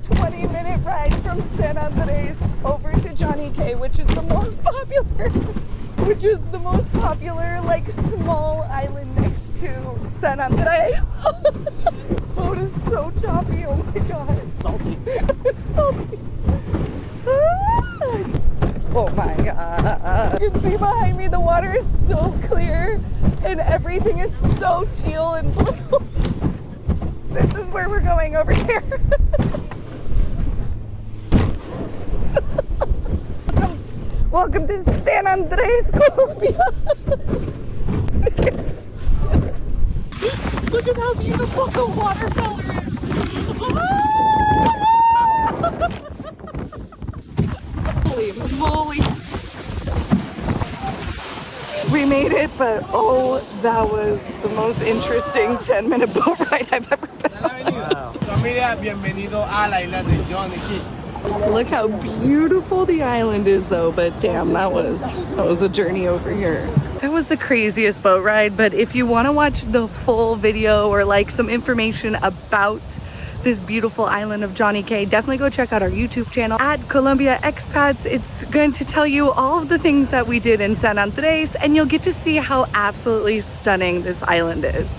20-minute ride from San Andrés over to Johnny Cay, which is the most popular, like, small island next to San Andrés. Boat is so choppy, oh my god. Salty. It's salty. Oh my god. You can see behind me the water is so clear and everything is so teal and blue. This is where we're going over here. Welcome to San Andrés, Colombia. Look at how beautiful the watercolor is. Holy moly. We made it, but oh, that was the most interesting 10-minute boat ride I've ever been on. Familia, bienvenido a la isla de Johnny Cay. Look how beautiful the island is though, but damn, that was a journey over here. That was the craziest boat ride, but if you want to watch the full video or like some information about this beautiful island of Johnny Cay, definitely go check out our YouTube channel at Colombia Expats. It's going to tell you all of the things that we did in San Andrés, and you'll get to see how absolutely stunning this island is.